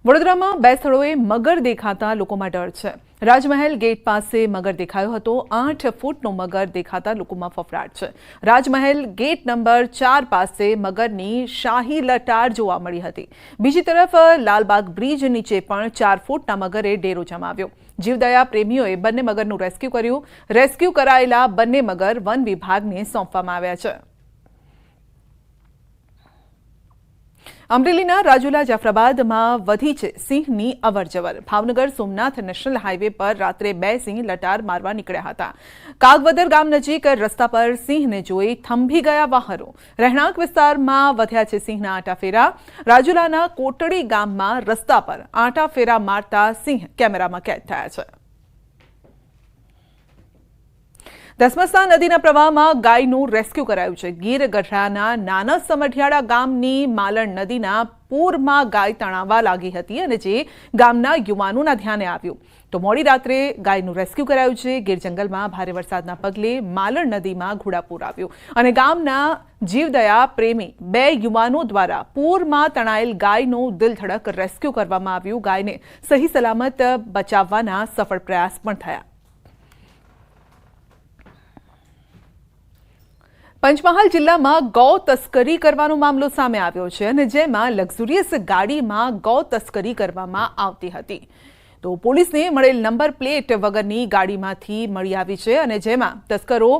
વડોદરામાં બે સ્થળોએ મગર દેખાતા લોકોમાં ડર છે। રાજમહેલ ગેટ પાસે મગર દેખાયો હતો। 8 ફૂટનો મગર દેખાતા લોકોમાં ફફડાટ છે। રાજમહેલ ગેટ નંબર 4 પાસે મગરની શાહી લટાર જોવા મળી હતી। બીજી તરફ લાલબાગ બ્રિજ નીચે પણ 4 ફૂટના મગરે ડેરો જમાવ્યો। જીવદયા પ્રેમીઓએ બંને મગરનું રેસ્ક્યુ કર્યું। રેસ્ક્યુ કરાયેલા બંને મગર વન વિભાગને સોંપવામાં આવ્યા છે। અમરેલીના રાજુલા જાફરાબાદમાં વધી છે સિંહની અવરજવર। ભાવનગર સોમનાથ નેશનલ હાઈવે પર રાત્રે 2 સિંહ લટાર મારવા નીકળ્યા હતા। કાગવદર ગામ નજીક રસ્તા પર સિંહને જોઈ થંભી ગયા વાહનો। રહેણાંક વિસ્તારમાં વધ્યા છે સિંહના આંટાફેરા। રાજુલાના કોટડી ગામમાં રસ્તા પર આંટાફેરા મારતા સિંહ કેમેરામાં કેદ થયા છે। ધસમસતા નદીના પ્રવાહમાં ગાયનું રેસ્ક્યુ કરાયું છે। ગીર ગઢડાના નાના સમઢિયાળા ગામની માલણ નદીના પૂરમાં ગાય તણાવવા લાગી હતી અને જે ગામના યુવાનોના ધ્યાને આવ્યું તો મોડી રાત્રે ગાયનું રેસ્ક્યુ કરાયું છે। ગીર જંગલમાં ભારે વરસાદના પગલે માલણ નદીમાં ઘોડાપૂર આવ્યું અને ગામના જીવદયા પ્રેમી 2 યુવાનો દ્વારા પૂરમાં તણાયેલ ગાયનું દિલધડક રેસ્ક્યુ કરવામાં આવ્યું। ગાયને સહી સલામત બચાવવાના સફળ પ્રયાસ પણ થયા। પંચમહાલ જિલ્લામાં ગૌ તસ્કરી કરવાનો મામલો સામે આવ્યો છે અને જેમાં લક્ઝુરિયસ ગાડીમાં ગૌ તસ્કરી કરવામાં આવતી હતી તો પોલીસને મળેલ નંબર પ્લેટ વગરની ગાડીમાંથી મળી આવી છે અને જેમાં તસ્કરો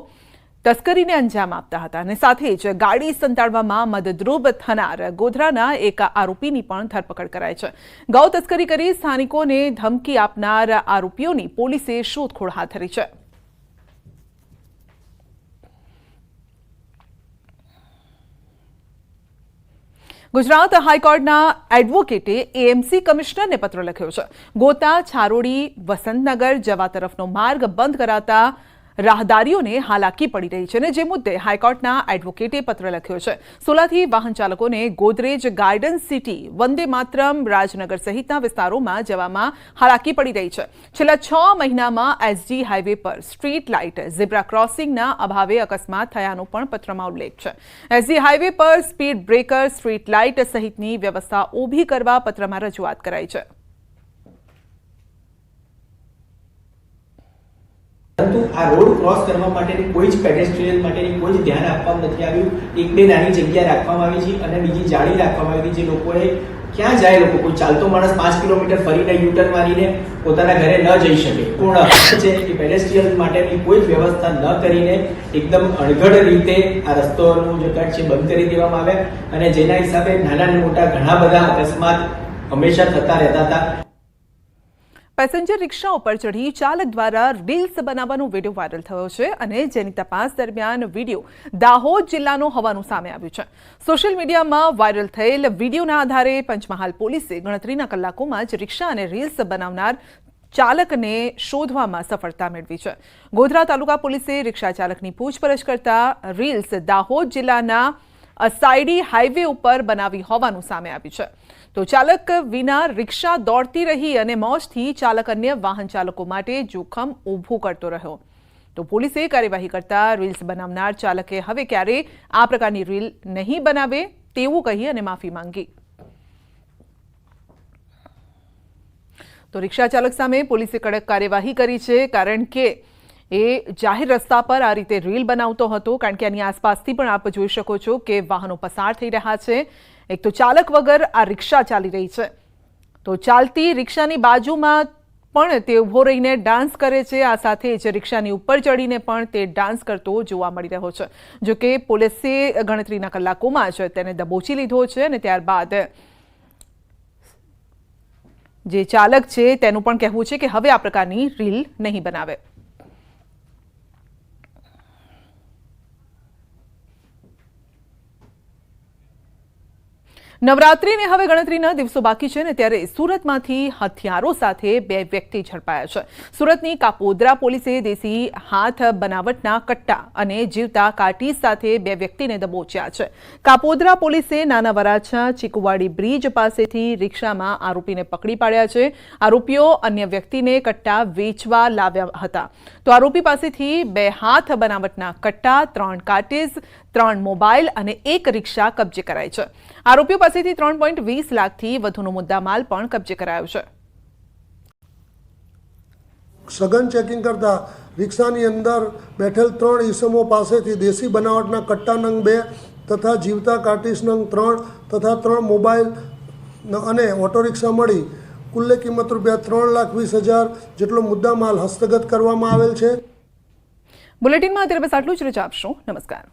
તસ્કરીને અંજામ આપતા હતા અને સાથે જ ગાડી સંતાડવામાં મદદરૂપ થનાર ગોધરાના એક આરોપીની પણ ધરપકડ કરાઈ છે। ગૌ તસ્કરી કરી સ્થાનિકોને ધમકી આપનાર આરોપીઓની પોલીસે શોધખોળ હાથ ધરી છે। ગુજરાત હાઈકોર્ટના એડવોકેટે એએમસી કમિશનરને પત્ર લખ્યો છે। ગોતા છારોડી વસંતનગર જવા તરફનો માર્ગ બંધ કરાતા રાહદારીઓને હાલાકી પડી રહી છે અને જે મુદ્દે હાઈકોર્ટના એડવોકેટે પત્ર લખ્યો છે। સોલાથી વાહન ચાલકોને ગોદરેજ ગાર્ડન સિટી વંદે માતરમ રાજનગર સહિતના વિસ્તારોમાં જવામાં હાલાકી પડી રહી છે। છેલ્લા 6 મહિનામાં એસજી હાઈવે પર સ્ટ્રીટ લાઇટ ઝીબ્રા ક્રોસિંગના અભાવે અકસ્માત થયાનો પણ પત્રમાં ઉલ્લેખ છે। એસજી હાઈવે પર સ્પીડ બ્રેકર સ્ટ્રીટ લાઇટ સહિતની વ્યવસ્થા ઊભી કરવા પત્રમાં રજૂઆત કરાઈ છે। परंतु आ रोड क्रॉस करवा माटेनी कोई ज पेडेस्ट्रियन माटेनी कोई ज ध्यान आपवामां नथी आव्युं। एक बे नानी जग्या राखवामां आवी छे अने बीजी जाળી રાખવામાં આવી જે લોકોએ ક્યાં જાય લોકો કોઈ ચાલતો માણસ 5 કિલોમીટર ફરીને યુટર્ન મારીને પોતાના ઘરે ન જઈ શકે। પૂર્ણ છે કે પેડેસ્ટ્રિયન માટેની કોઈ જ વ્યવસ્થા ન કરીને એકદમ અણઘડ રીતે આ રસ્તાઓનું જે કટ છે બંધ કરી દેવામાં આવ્યા અને જેના હિસાબે નાના મોટા ઘણા બધા અકસ્માત હંમેશા થતા રહેતા હતા। પેસેન્જર રિક્ષા ઉપર ચઢી ચાલક દ્વારા રીલ્સ બનાવવાનો વિડીયો વાયરલ થયો છે અને જેની તપાસ દરમિયાન વિડીયો દાહોદ જિલ્લાનો હોવાનું સામે આવ્યું છે। સોશિયલ મીડિયામાં વાયરલ થયેલ વિડીયોના આધારે પંચમહાલ પોલીસે ગણતરીના કલાકોમાં જ રિક્ષા અને રીલ્સ બનાવનાર ચાલકને શોધવામાં સફળતા મેળવી છે। ગોધરા તાલુકા પોલીસે રિક્ષા ચાલકની પૂછપરછ કરતા રીલ્સ દાહોદ જિલ્લાના અસાઈડી હાઈવે ઉપર બનાવી હોવાનું સામે આવ્યું છે। તો ચાલક વિના રિક્ષા દોડતી રહી અને મોજથી ચાલક અન્ય વાહન ચાલકો માટે જોખમ ઊભું કરતો રહ્યો તો પોલીસે કાર્યવાહી કરતા રીલ્સ બનાવનાર ચાલકે હવે ક્યારે આ પ્રકારની રીલ નહીં બનાવે તેવું કહી અને માફી માંગી। તો રિક્ષા ચાલક સામે પોલીસે કડક કાર્યવાહી કરી છે કારણ કે એ જાહેર રસ્તા પર આ રીતે રીલ બનાવતો હતો કારણ કે આની આસપાસથી પણ આપ જોઈ શકો છો કે વાહનો પસાર થઈ રહ્યા છે। એક તો ચાલક વગર આ રિક્ષા ચાલી રહી છે તો ચાલતી રિક્ષાની બાજુમાં પણ તે ઊભો રહીને ડાન્સ કરે છે। આ સાથે જ રિક્ષાની ઉપર ચડીને પણ તે ડાન્સ કરતો જોવા મળી રહ્યો છે। જો કે પોલીસે ગણતરીના કલાકોમાં જ તેને દબોચી લીધો છે અને ત્યારબાદ જે ચાલક છે તેનું પણ કહેવું છે કે હવે આ પ્રકારની રીલ નહીં બનાવે। નવરાત્રીને હવે ગણતરીના દિવસો બાકી છે ને ત્યારે સુરતમાંથી હથિયારો સાથે 2 વ્યક્તિ ઝડપાયા છે। સુરતની કાપોદ્રા પોલીસે દેશી હાથ બનાવટના કટ્ટા અને જીવતા કાર્ટીઝ સાથે 2 વ્યક્તિને દબોચ્યા છે। કાપોદ્રા પોલીસે નાના વરાછા ચીકુવાડી બ્રિજ પાસેથી રિક્ષામાં આરોપીને પકડી પાડ્યા છે। આરોપીઓ અન્ય વ્યક્તિને કટ્ટા વેચવા લાવ્યા હતા તો આરોપી પાસેથી 2 હાથ બનાવટના કટ્ટા 3 કાર્ટીઝ 3 મોબાઈલ અને 1 રિક્ષા કબજે કરાઈ છે. આરોપીઓ પાસેથી 3.20 લાખથી વધુનો મુદ્દામાલ પણ કબજે કરાયો છે. સઘન ચેકિંગ કરતા રિક્ષાની અંદર બેઠેલ 3 ઈસમો પાસેથી દેશી બનાવટના કટ્ટા નંગ 2 તથા જીવતા કાર્ટિસ નંગ 3 તથા 3 મોબાઈલ અને ઓટો રિક્ષા મળી કુલ્લે કિંમત ₹3,20,000 જેટલો મુદ્દામાલ હસ્તગત કરવામાં આવેલ છે. બુલેટિનમાં અત્યારે બસ આટલું જ. રજા આપશો. નમસ્કાર.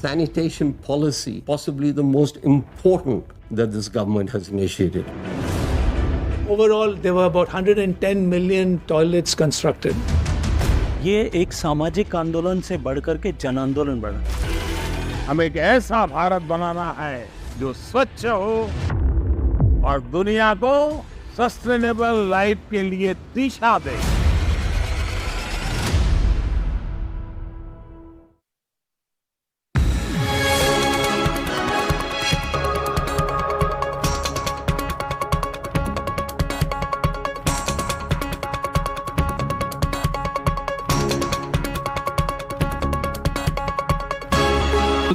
Sanitation policy, possibly the most important that this government has initiated. Overall, there were about 110 million toilets constructed. ये एक सामाजिक आंदोलन से बढ़कर के जन आंदोलन बना. हमें एक ऐसा भारत बनाना है जो स्वच्छ हो और दुनिया को सस्टेनेबल लाइफ के लिए दिशा दे.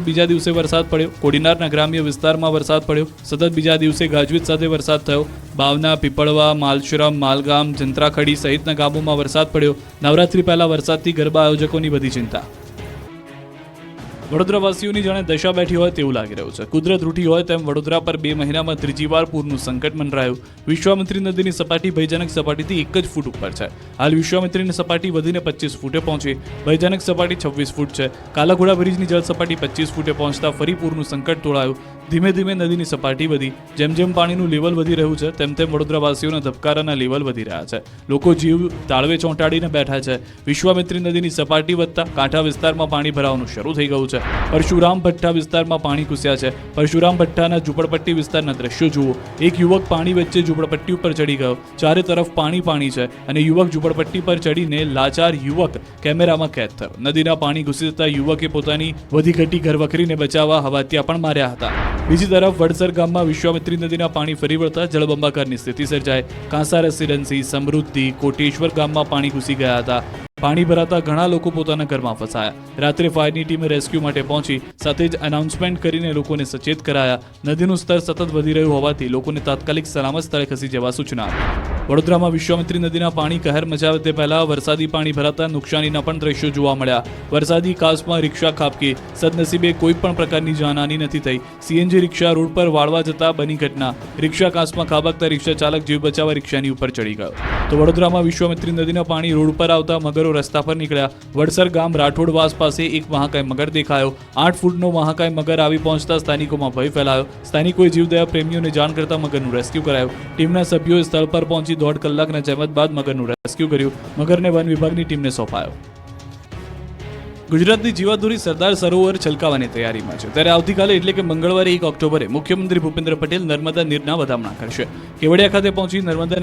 બીજા દિવસે વરસાદ પડ્યો. કોડીનારના ગ્રામ્ય વિસ્તારમાં વરસાદ પડ્યો. સતત બીજા દિવસે ગાજવીજ સાથે વરસાદ થયો. બાવના, પીપળવા, માલશુરમ, માલગામ, જંત્રાખડી સહિતના ગામોમાં વરસાદ પડ્યો. નવરાત્રી પહેલા વરસાદથી ગરબા આયોજકોની વધી ચિંતા. વડોદરાવાસીઓની જાણે દશા બેઠી હોય તેવું લાગી રહ્યું છે. કુદરત રૂઠી હોય તેમ વડોદરા પર 2 મહિનામાં ત્રીજી વાર પૂરનું સંકટ મંડરાયું. વિશ્વામિત્રી નદીની સપાટી ભયજનક સપાટીથી 1 જ ફૂટ ઉપર છે. હાલ વિશ્વામિત્રીની સપાટી વધીને 25 ફૂટે પહોંચી. ભયજનક સપાટી 26 ફૂટ છે. કાલાઘોડા બ્રિજની જળ સપાટી 25 ફૂટે પહોંચતા ફરી પૂરનું સંકટ તોળાયું. ધીમે ધીમે નદીની સપાટી વધી. જેમ જેમ પાણીનું લેવલ વધી રહ્યું છે તેમ તેમ વડોદરાવાસીઓના ધબકારાના લેવલ વધી રહ્યા છે. લોકો જીવ તાળવે ચોંટાડીને બેઠા છે. વિશ્વામિત્રી નદીની સપાટી વધતા કાંઠા વિસ્તારમાં પાણી ભરાવાનું શરૂ થઈ ગયું છે. પરશુરામ ભઠ્ઠા વિસ્તારમાં પાણી ઘૂસ્યા છે. પરશુરામ ભઠ્ઠાના ઝૂંપડપટ્ટી વિસ્તારના દ્રશ્યો જુઓ. એક યુવક પાણી વચ્ચે ઝૂંપડપટ્ટી ઉપર ચડી ગયો. ચારે તરફ પાણી પાણી છે અને યુવક ઝૂંપડપટ્ટી પર ચડીને લાચાર યુવક કેમેરામાં કેદ થયો. નદીના પાણી ઘૂસી જતા યુવકે પોતાની વધી ઘટી ઘરવખરીને બચાવવા હવાતિયા પણ માર્યા હતા. બીજી તરફ વડસર ગામમાં વિશ્વામિત્રી નદીના પાણી ફરી વળતા જળબંબાકારની સ્થિતિ સર્જાઈ. કાંસા રેસિડેન્સી, સમૃદ્ધિ, કોટેશ્વર ગામમાં પાણી ઘૂસી ગયા હતા. પાણી ભરાતા ઘણા લોકો પોતાના ઘરમાં ફસાયા. રાત્રે ફાયરની ટીમે રેસ્ક્યુ માટે પહોંચી સાથે જ એનાઉન્સમેન્ટ કરીને લોકોને સચેત કરાયા. નદીનું સ્તર સતત વધી રહ્યું હોવાથી લોકોને તાત્કાલિક સલામત સ્થળે ખસી જવા સૂચના આપી. વડોદરામાં વિશ્વામિત્રી નદીના પાણી કહેર મચાવે તે પહેલા વરસાદી પાણી ભરાતા નુકસાનીના પણ દ્રશ્યો જોવા મળ્યા. વરસાદી કાસમાં રિક્ષા ખાબકી. સદનસીબે કોઈ પણ પ્રકારની જાનહાની નથી થઈ. સીએનજી રિક્ષા રોડ પર વાળવા જતા બની ઘટના. રિક્ષા કાસમાં ખાબકતા રિક્ષા ચાલક જીવ બચાવવા રિક્ષાની ઉપર ચડી ગયો. તો વડોદરામાં વિશ્વામિત્રી નદીના પાણી રોડ પર આવતા મગરો રસ્તા પર નીકળ્યા. વડસર ગામ રાઠોડવાસ પાસે એક મહાકાય મગર દેખાયો. 8 ફૂટનો મહાકાય મગર આવી પહોંચતા સ્થાનિકોમાં ભય ફેલાયો. સ્થાનિકોએ જીવદયા પ્રેમીઓને જાણ કરતા મગરનું રેસ્ક્યુ કરાયું. ટીમના સભ્યોએ સ્થળ પર પહોંચી 1.5 કલાકના જહેમત બાદ મગરનું રેસ્ક્યુ કર્યું. મગરને વન વિભાગની ટીમને સોંપાયો. ગુજરાતની જીવાદોરી સરદાર સરોવર છલકાવાની તૈયારીમાં છે. ત્યારે આવતીકાલે એટલે કે મંગળવારે 1 ઓક્ટોબરે મુખ્યમંત્રી ભૂપેન્દ્ર પટેલ નર્મદા નીરના વધામણા કરશે. કેવડિયા ખાતે પહોંચી નર્મદા